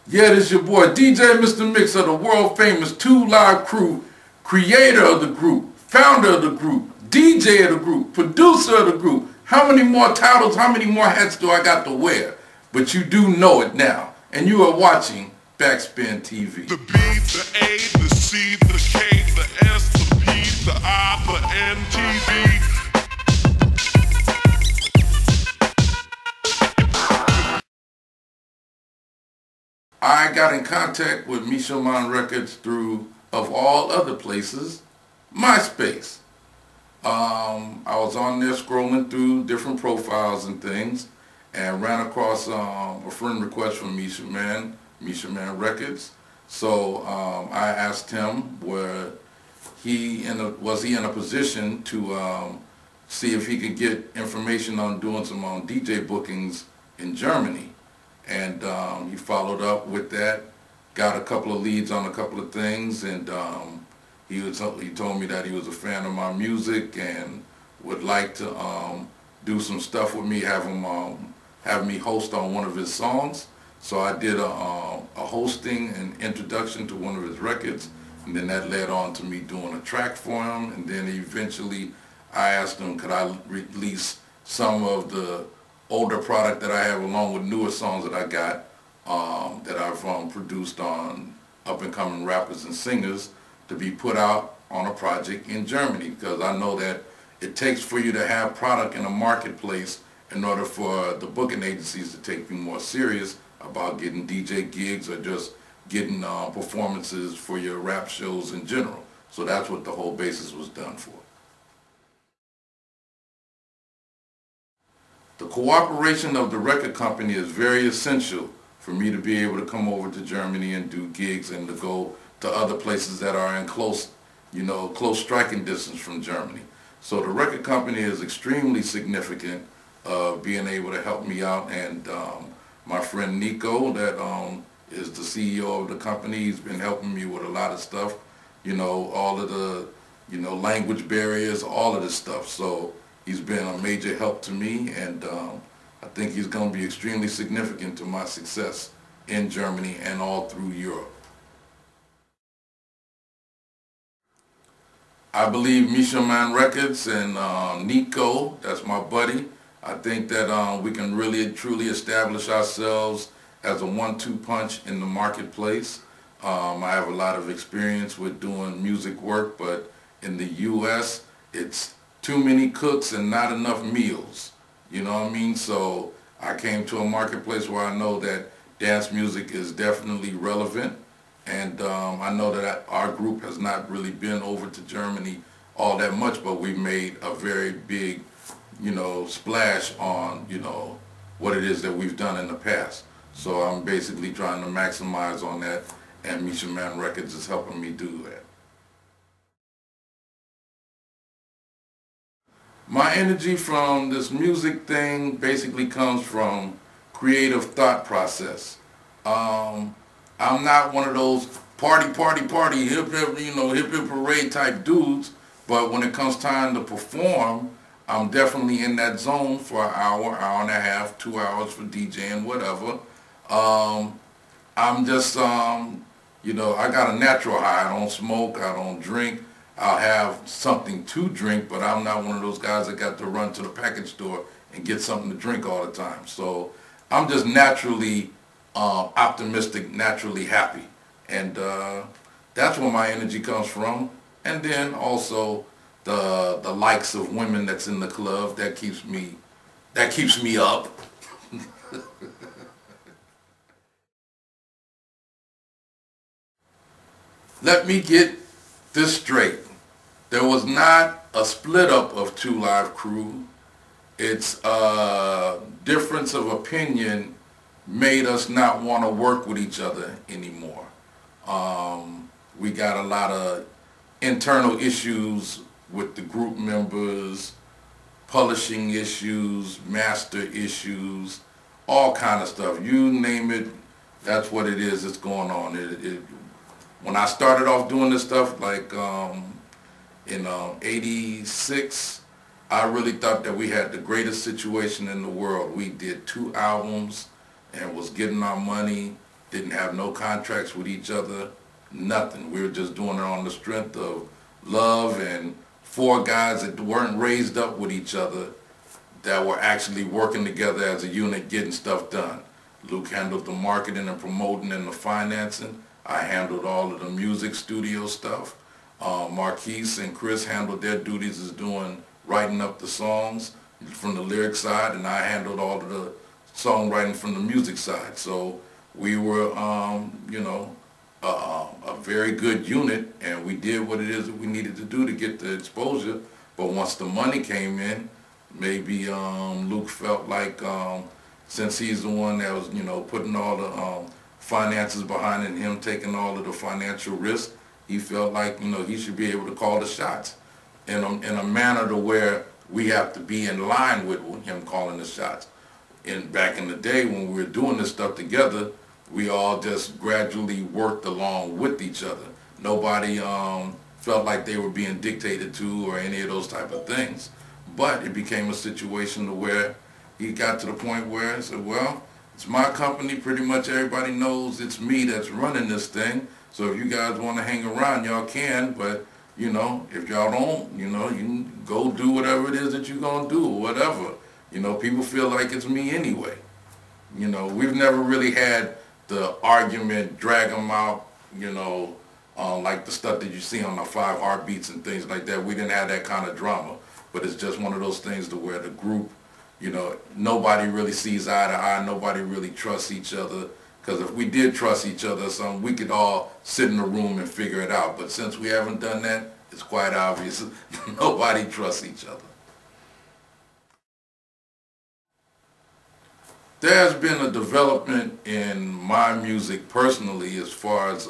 Yeah, this is your boy DJ Mr. Mixx of the world famous Two Live Crew, creator of the group, founder of the group, DJ of the group, producer of the group. How many more titles, how many more hats do I got to wear? But you do know it now. And you are watching BACKSPIN TV. The B, the A, the C, the K, the S, the P, the I, the N, T, V. I got in contact with Mann Records through, of all other places, MySpace. I was on there scrolling through different profiles and things and ran across a friend request from Mann Records. So I asked him was he in a position to see if he could get information on doing some DJ bookings in Germany. And he followed up with that, got a couple of leads on a couple of things, and he told me that he was a fan of my music and would like to do some stuff with me, have me host on one of his songs. So I did a hosting and introduction to one of his records, and then that led on to me doing a track for him, and then eventually I asked him could I release some of the older product that I have along with newer songs that I got that I've produced on up-and-coming rappers and singers to be put out on a project in Germany, because I know that it takes for you to have product in a marketplace in order for the booking agencies to take you more serious about getting DJ gigs or just getting performances for your rap shows in general. So that's what the whole basis was done for. The cooperation of the record company is very essential for me to be able to come over to Germany and do gigs and to go to other places that are in close striking distance from Germany. So the record company is extremely significant being able to help me out, and my friend Nico that is the CEO of the company, he's been helping me with a lot of stuff, all of the, language barriers, all of this stuff. So he's been a major help to me, and I think he's going to be extremely significant to my success in Germany and all through Europe. I believe Mann Records and Nico, that's my buddy, I think that we can really truly establish ourselves as a 1-2 punch in the marketplace. I have a lot of experience with doing music work, but in the U.S. it's too many cooks and not enough meals. You know what I mean? So I came to a marketplace where I know that dance music is definitely relevant, and I know that our group has not really been over to Germany all that much, but we made a very big, splash on, what it is that we've done in the past. So I'm basically trying to maximize on that, and Mann Records is helping me do that. My energy from this music thing basically comes from creative thought process. I'm not one of those party, hip hip parade type dudes, but when it comes time to perform, I'm definitely in that zone for an hour, hour and a half, 2 hours for DJing, whatever. I'm just, I got a natural high. I don't smoke, I don't drink. I'll have something to drink, but I'm not one of those guys that got to run to the package store and get something to drink all the time. So I'm just naturally optimistic, naturally happy. And that's where my energy comes from. And then also the likes of women that's in the club, that keeps me up. Let me get this straight. There was not a split up of Two Live Crew. It's a difference of opinion made us not want to work with each other anymore. We got a lot of internal issues with the group members, publishing issues, master issues, all kind of stuff. You name it, that's what it is that's going on. When I started off doing this stuff, like in '86, I really thought that we had the greatest situation in the world. We did 2 albums and was getting our money, didn't have no contracts with each other, nothing. We were just doing it on the strength of love and 4 guys that weren't raised up with each other that were actually working together as a unit getting stuff done. Luke handled the marketing and promoting and the financing. I handled all of the music studio stuff. Marquise and Chris handled their duties as writing up the songs from the lyric side, and I handled all of the songwriting from the music side. So we were, a very good unit, and we did what it is that we needed to do to get the exposure. But once the money came in, maybe Luke felt like since he's the one that was, putting all the finances behind it and him taking all of the financial risk, he felt like, he should be able to call the shots in a manner to where we have to be in line with him calling the shots. And back in the day when we were doing this stuff together, we all just gradually worked along with each other. Nobody felt like they were being dictated to or any of those type of things. But it became a situation to where he got to the point where he said, well, it's my company, pretty much everybody knows it's me that's running this thing. So if you guys want to hang around, y'all can, but if y'all don't, you can go do whatever it is that you're going to do or whatever. People feel like it's me anyway. We've never really had the argument, drag them out, like the stuff that you see on the 5 Heartbeats and things like that. We didn't have that kind of drama. But it's just one of those things to where the group, nobody really sees eye to eye. Nobody really trusts each other. Because if we did trust each other, we could all sit in a room and figure it out. But since we haven't done that, it's quite obvious nobody trusts each other. There's been a development in my music personally as far as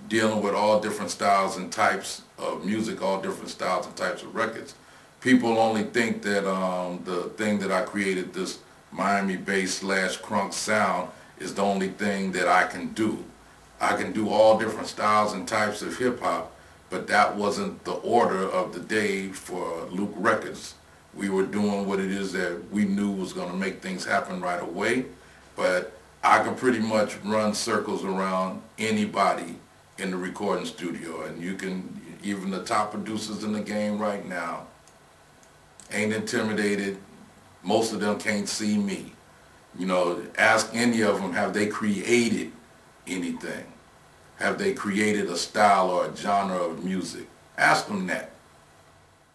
dealing with all different styles and types of music, all different styles and types of records. People only think that the thing that I created, this Miami bass / crunk sound, is the only thing that I can do. I can do all different styles and types of hip-hop, but that wasn't the order of the day for Luke Records. We were doing what it is that we knew was going to make things happen right away, but I can pretty much run circles around anybody in the recording studio, and you can, even the top producers in the game right now, ain't intimidated. Most of them can't see me. Ask any of them, have they created anything? Have they created a style or a genre of music? Ask them that.